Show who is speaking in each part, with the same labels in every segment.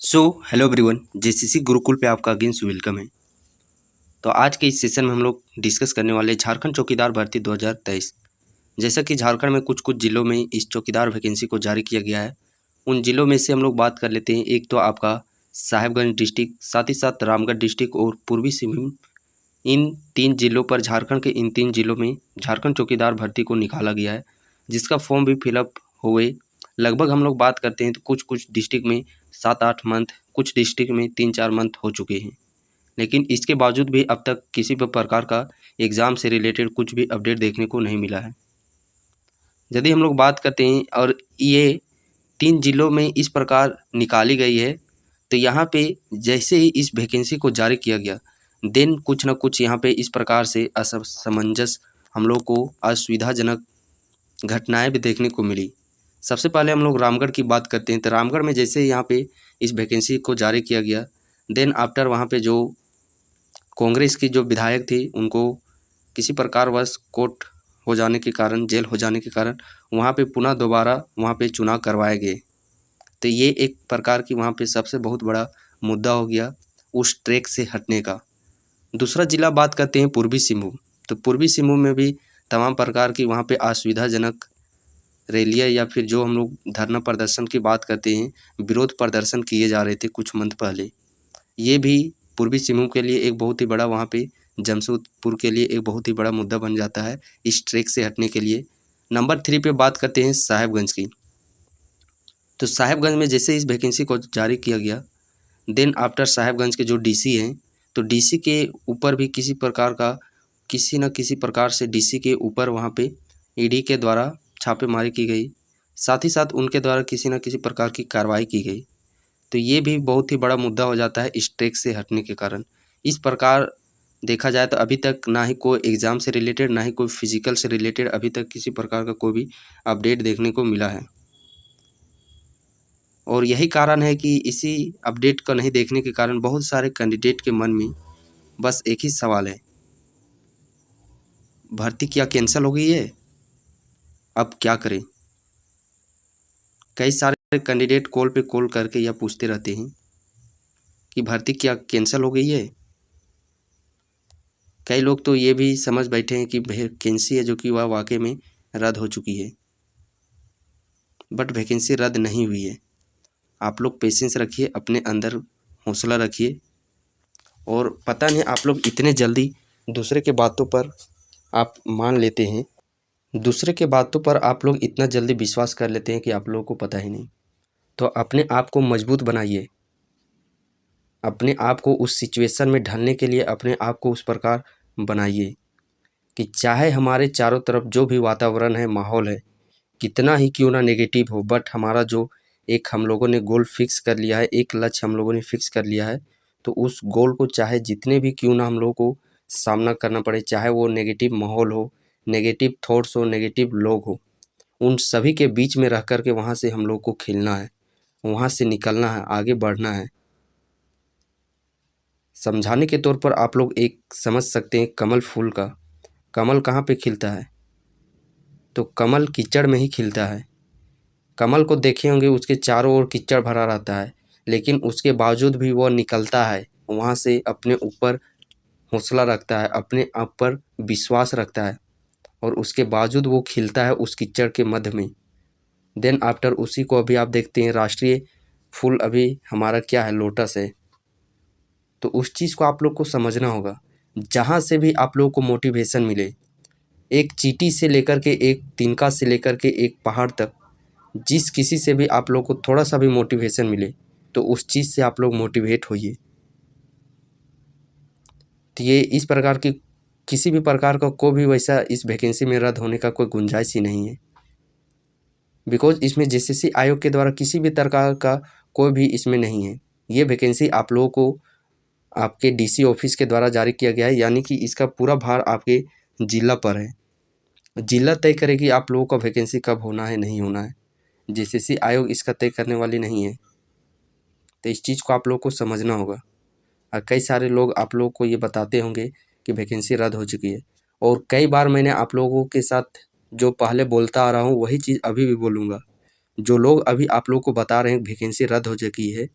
Speaker 1: So hello everyone, JCC Gurukul पे आपका again welcome है। तो आज के इस सेशन में हम लोग डिस्कस करने वाले झारखंड चौकीदार भर्ती 2023। जैसा कि झारखंड में कुछ जिलों में इस चौकीदार वैकेंसी को जारी किया गया है, उन जिलों में से हम लोग बात कर लेते हैं। एक तो आपका साहेबगंज डिस्ट्रिक्ट, साथ ही साथ रामगढ़ डिस्ट्रिक्ट और पूर्वी सिंहभूम। इन 3 जिलों पर, झारखंड के इन 3 जिलों में झारखंड चौकीदार भर्ती को निकाला गया है, जिसका फॉर्म भी फिलअप हुए। लगभग हम लोग बात करते हैं तो कुछ डिस्ट्रिक्ट में 7-8 मंथ, कुछ डिस्ट्रिक्ट में 3-4 मंथ हो चुके हैं, लेकिन इसके बावजूद भी अब तक किसी भी प्रकार का एग्ज़ाम से रिलेटेड कुछ भी अपडेट देखने को नहीं मिला है। यदि हम लोग बात करते हैं और ये 3 जिलों में इस प्रकार निकाली गई है, तो यहाँ पे जैसे ही इस वैकेंसी को जारी किया गया, देन कुछ ना कुछ यहाँ पे इस प्रकार से असमंजस, हम लोग को असुविधाजनक घटनाएं भी देखने को मिली। सबसे पहले हम लोग रामगढ़ की बात करते हैं। तो रामगढ़ में जैसे यहाँ पे इस वैकेंसी को जारी किया गया, देन आफ्टर वहाँ पे जो कांग्रेस की जो विधायक थी, उनको किसी प्रकारवश कोर्ट हो जाने के कारण, जेल हो जाने के कारण वहाँ पे पुनः दोबारा वहाँ पे चुनाव करवाए गए। तो ये एक प्रकार की वहाँ पे सबसे बहुत बड़ा मुद्दा हो गया उस ट्रैक से हटने का। दूसरा जिला बात करते हैं पूर्वी सिंहभूम। तो पूर्वी सिंहभूम में भी तमाम प्रकार की वहाँ पे असुविधाजनक रैलियाँ या फिर जो हम लोग धरना प्रदर्शन की बात करते हैं, विरोध प्रदर्शन किए जा रहे थे कुछ मंथ पहले। ये भी पूर्वी सिंहभूम के लिए एक बहुत ही बड़ा, वहाँ पे जमशेदपुर के लिए एक बहुत ही बड़ा मुद्दा बन जाता है इस ट्रैक से हटने के लिए। नंबर 3 पे बात करते हैं साहेबगंज की। तो साहेबगंज में जैसे इस वैकेंसी को जारी किया गया, देन आफ्टर साहेबगंज के जो डीसी हैं, तो डीसी के ऊपर भी किसी प्रकार का, किसी न किसी प्रकार से डीसी के ऊपर वहाँ पे ईडी के द्वारा छापेमारी की गई, साथ ही साथ उनके द्वारा किसी न किसी प्रकार की कार्रवाई की गई। तो ये भी बहुत ही बड़ा मुद्दा हो जाता है इस ट्रैक से हटने के कारण। इस प्रकार देखा जाए तो अभी तक ना ही कोई एग्ज़ाम से रिलेटेड, ना ही कोई फिजिकल से रिलेटेड अभी तक किसी प्रकार का कोई भी अपडेट देखने को मिला है। और यही कारण है कि इसी अपडेट को नहीं देखने के कारण बहुत सारे कैंडिडेट के मन में बस एक ही सवाल है, भर्ती क्या कैंसिल हो गई है? अब क्या करें? कई सारे कैंडिडेट कॉल पे कॉल करके यह पूछते रहते हैं कि भर्ती क्या कैंसिल हो गई है। कई लोग तो ये भी समझ बैठे हैं कि वैकेंसी है जो कि वह वाकई में रद्द हो चुकी है, बट वैकेंसी रद्द नहीं हुई है। आप लोग पेशेंस रखिए, अपने अंदर हौसला रखिए। और पता नहीं आप लोग इतने जल्दी दूसरे के बातों पर आप मान लेते हैं, दूसरे के बातों पर आप लोग इतना जल्दी विश्वास कर लेते हैं कि आप लोगों को पता ही नहीं। तो अपने आप को मजबूत बनाइए, अपने आप को उस सिचुएशन में ढलने के लिए अपने आप को उस प्रकार बनाइए कि चाहे हमारे चारों तरफ जो भी वातावरण है, माहौल है, कितना ही क्यों ना नेगेटिव हो, बट हमारा जो एक हम लोगों ने गोल फिक्स कर लिया है, एक लक्ष्य हम लोगों ने फिक्स कर लिया है, तो उस गोल को चाहे जितने भी क्यों ना हम लोगों को सामना करना पड़े, चाहे वो नेगेटिव माहौल हो, नेगेटिव थॉट्स हो, नेगेटिव लोग हो, उन सभी के बीच में रह कर के वहाँ से हम लोग को खेलना है, वहाँ से निकलना है, आगे बढ़ना है। समझाने के तौर पर आप लोग एक समझ सकते हैं कमल फूल का, कमल कहाँ पे खिलता है? तो कमल कीचड़ में ही खिलता है। कमल को देखे होंगे, उसके चारों ओर कीचड़ भरा रहता है, लेकिन उसके बावजूद भी वह निकलता है वहाँ से, अपने ऊपर हौसला रखता है, अपने आप पर विश्वास रखता है, और उसके बावजूद वो खिलता है उस कीचड़ के मध्य में। देन आफ्टर उसी को अभी आप देखते हैं, राष्ट्रीय फूल अभी हमारा क्या है? लोटस है। तो उस चीज़ को आप लोग को समझना होगा। जहाँ से भी आप लोगों को मोटिवेशन मिले, एक चींटी से लेकर के एक तिनका से लेकर के एक पहाड़ तक, जिस किसी से भी आप लोग को थोड़ा सा भी मोटिवेशन मिले, तो उस चीज़ से आप लोग मोटिवेट होइए। तो ये इस प्रकार की किसी भी प्रकार का कोई भी वैसा इस वैकेंसी में रद्द होने का कोई गुंजाइश ही नहीं है, बिकॉज इसमें जेसीसी आयोग के द्वारा किसी भी प्रकार का कोई भी इसमें नहीं है। ये वैकेंसी आप लोगों को आपके डीसी ऑफिस के द्वारा जारी किया गया है, यानी कि इसका पूरा भार आपके जिला पर है। जिला तय करेगी आप लोगों का वैकेंसी कब होना है, नहीं होना है। जेसीसी आयोग इसका तय करने वाली नहीं है। तो इस चीज़ को आप लोग को समझना होगा। और कई सारे लोग आप लोग को ये बताते होंगे कि वैकेंसी रद्द हो चुकी है, और कई बार मैंने आप लोगों के साथ जो पहले बोलता आ रहा हूँ वही चीज़ अभी भी बोलूँगा। जो लोग अभी आप लोग को बता रहे हैं वैकेंसी रद्द हो चुकी है,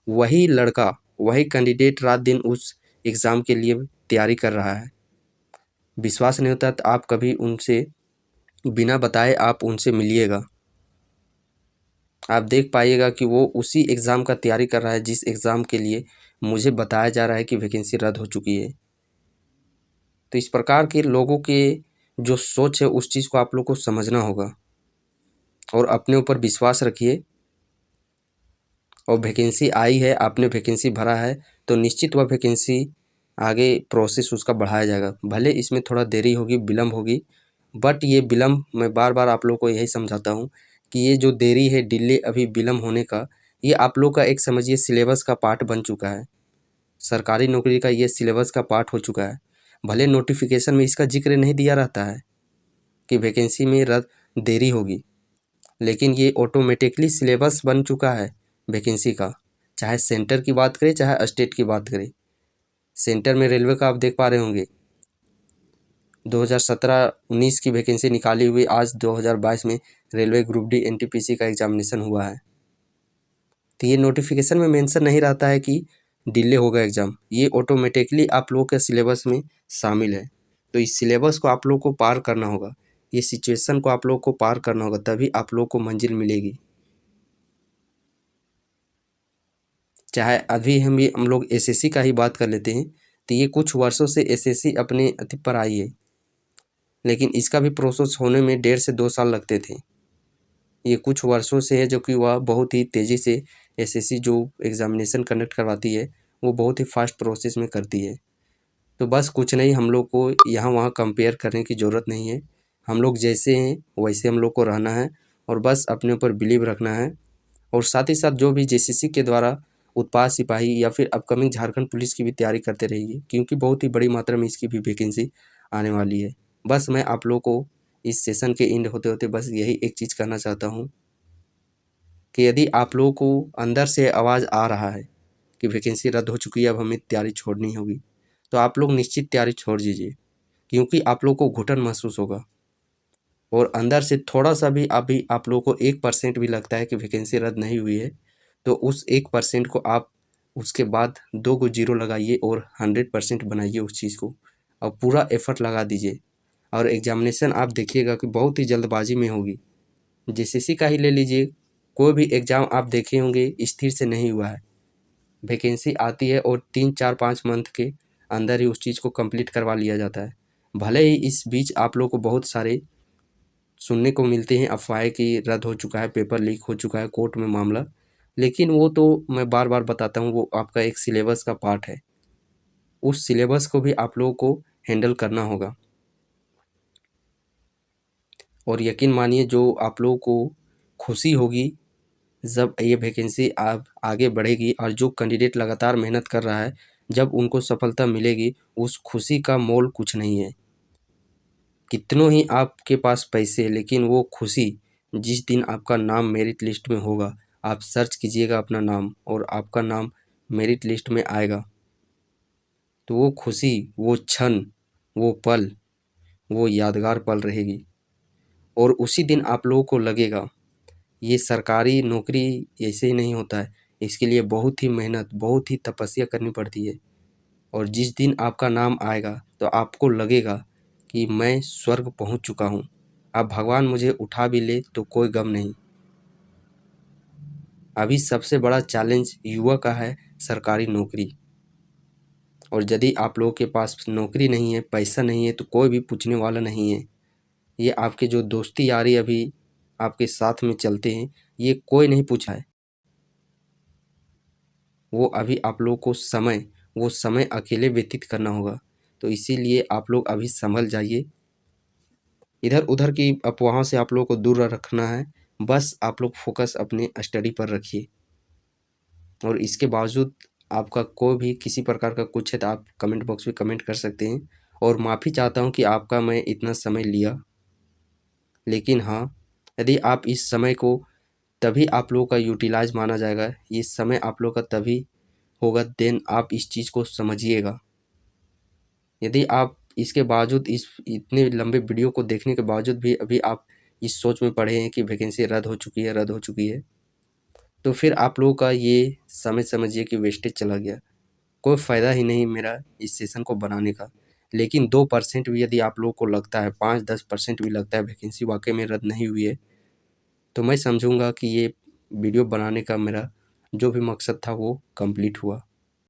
Speaker 1: वही लड़का, वही कैंडिडेट रात दिन उस एग्ज़ाम के लिए तैयारी कर रहा है। विश्वास नहीं होता तो आप कभी उनसे बिना बताए आप उनसे मिलिएगा, आप देख पाइएगा कि वो उसी एग्ज़ाम का तैयारी कर रहा है जिस एग्ज़ाम के लिए मुझे बताया जा रहा है कि वैकेंसी रद्द हो चुकी है। तो इस प्रकार के लोगों के जो सोच है उस चीज़ को आप लोग को समझना होगा और अपने ऊपर विश्वास रखिए। और वैकेंसी आई है, आपने वैकेंसी भरा है तो निश्चित वह वैकेंसी आगे प्रोसेस उसका बढ़ाया जाएगा। भले इसमें थोड़ा देरी होगी, विलम्ब होगी, बट ये विलम्ब मैं बार बार आप लोगों को यही समझाता हूँ कि ये जो देरी है, डिले, अभी विलम्ब होने का, ये आप लोग का एक समझिए सिलेबस का पार्ट बन चुका है। सरकारी नौकरी का ये सिलेबस का पार्ट हो चुका है। भले नोटिफिकेशन में इसका जिक्र नहीं दिया रहता है कि वैकेंसी में रद्द देरी होगी, लेकिन ये ऑटोमेटिकली सिलेबस बन चुका है वैकेंसी का। चाहे सेंटर की बात करें चाहे स्टेट की बात करें। सेंटर में रेलवे का आप देख पा रहे होंगे 2017-19 की वैकेंसी निकाली हुई, आज 2022 में रेलवे ग्रुप डी एनटीपीसी का एग्जामिनेशन हुआ है। तो ये नोटिफिकेशन में मेंशन नहीं रहता है कि डिले होगा एग्ज़ाम, ये ऑटोमेटिकली आप लोगों के सिलेबस में शामिल है। तो इस सिलेबस को आप लोग को पार करना होगा, ये सिचुएशन को आप लोग को पार करना होगा, तभी आप लोग को मंजिल मिलेगी। चाहे अभी हम लोग एसएससी का ही बात कर लेते हैं, तो ये कुछ वर्षों से एसएससी अपने अति पर आई है, लेकिन इसका भी प्रोसेस होने में 1.5 से 2 साल लगते थे। ये कुछ वर्षों से है जो कि वह बहुत ही तेज़ी से एसएससी जो एग्ज़ामिनेशन कंडक्ट करवाती है वो बहुत ही फास्ट प्रोसेस में करती है। तो बस कुछ नहीं, हम लोग को यहाँ वहाँ कंपेयर करने की ज़रूरत नहीं है। हम लोग जैसे हैं वैसे हम लोग को रहना है और बस अपने ऊपर बिलीव रखना है। और साथ ही साथ जो भी जेसीसी के द्वारा उत्पाद सिपाही या फिर अपकमिंग झारखंड पुलिस की भी तैयारी करते रहिए, क्योंकि बहुत ही बड़ी मात्रा में इसकी भी वैकेंसी आने वाली है। बस मैं आप लोग को इस सेशन के एंड होते होते बस यही एक चीज़ कहना चाहता हूँ कि यदि आप लोगों को अंदर से आवाज़ आ रहा है कि वैकेंसी रद्द हो चुकी है, अब हमें तैयारी छोड़नी होगी, तो आप लोग निश्चित तैयारी छोड़ दीजिए, क्योंकि आप लोग को घुटन महसूस होगा और अंदर से थोड़ा सा भी अभी आप लोगों को 1% भी लगता है कि वैकेंसी रद्द नहीं हुई है, तो उस 1% को आप उसके बाद 2 को जीरो लगाइए और 100% बनाइए उस चीज़ को और पूरा एफर्ट लगा दीजिए। और एग्जामिनेशन आप देखिएगा कि बहुत ही जल्दबाजी में होगी। जेसीसी का ही ले लीजिए, कोई भी एग्ज़ाम आप देखे होंगे स्थिर से नहीं हुआ है। वैकेंसी आती है और 3-4-5 मंथ के अंदर ही उस चीज़ को कंप्लीट करवा लिया जाता है। भले ही इस बीच आप लोग को बहुत सारे सुनने को मिलते हैं अफवाहें कि रद्द हो चुका है, पेपर लीक हो चुका है, कोर्ट में मामला, लेकिन वो तो मैं बार बार बताता हूँ वो आपका एक सिलेबस का पार्ट है। उस सिलेबस को भी आप लोगों को हैंडल करना होगा और यकीन मानिए जो आप लोगों को खुशी होगी जब ये वैकेंसी आप आगे बढ़ेगी और जो कैंडिडेट लगातार मेहनत कर रहा है जब उनको सफलता मिलेगी, उस खुशी का मोल कुछ नहीं है। कितनों ही आपके पास पैसे हैं, लेकिन वो खुशी जिस दिन आपका नाम मेरिट लिस्ट में होगा, आप सर्च कीजिएगा अपना नाम और आपका नाम मेरिट लिस्ट में आएगा, तो वो खुशी, वो क्षण, वो पल, वो यादगार पल रहेगी। और उसी दिन आप लोगों को लगेगा ये सरकारी नौकरी ऐसे ही नहीं होता है, इसके लिए बहुत ही मेहनत, बहुत ही तपस्या करनी पड़ती है। और जिस दिन आपका नाम आएगा तो आपको लगेगा कि मैं स्वर्ग पहुंच चुका हूं, अब भगवान मुझे उठा भी ले तो कोई गम नहीं। अभी सबसे बड़ा चैलेंज युवा का है सरकारी नौकरी, और यदि आप लोगों के पास नौकरी नहीं है, पैसा नहीं है, तो कोई भी पूछने वाला नहीं है। ये आपके जो दोस्ती यारी अभी आपके साथ में चलते हैं, ये कोई नहीं पूछा है। वो अभी आप लोग को वो समय अकेले व्यतीत करना होगा। तो इसीलिए आप लोग अभी संभल जाइए, इधर उधर की अफवाहों से आप लोग को दूर रखना है। बस आप लोग फोकस अपने स्टडी पर रखिए। और इसके बावजूद आपका कोई भी किसी प्रकार का कुछ है तो आप कमेंट बॉक्स में कमेंट कर सकते हैं। और माफ़ी चाहता हूँ कि आपका मैं इतना समय लिया, लेकिन हाँ, यदि आप इस समय को तभी आप लोगों का यूटिलाइज माना जाएगा, ये समय आप लोग का तभी होगा देन आप इस चीज़ को समझिएगा। यदि आप इसके बावजूद इस इतने लंबे वीडियो को देखने के बावजूद भी अभी आप इस सोच में पड़े हैं कि वैकेंसी रद्द हो चुकी है, रद्द हो चुकी है, तो फिर आप लोगों का ये समझिए कि वेस्टेज चला गया, कोई फ़ायदा ही नहीं मेरा इस सेशन को बनाने का। लेकिन 2% भी यदि आप लोगों को लगता है, 5-10% भी लगता है वैकेंसी वाकई में रद्द नहीं हुई है, तो मैं समझूंगा कि ये वीडियो बनाने का मेरा जो भी मकसद था वो कंप्लीट हुआ।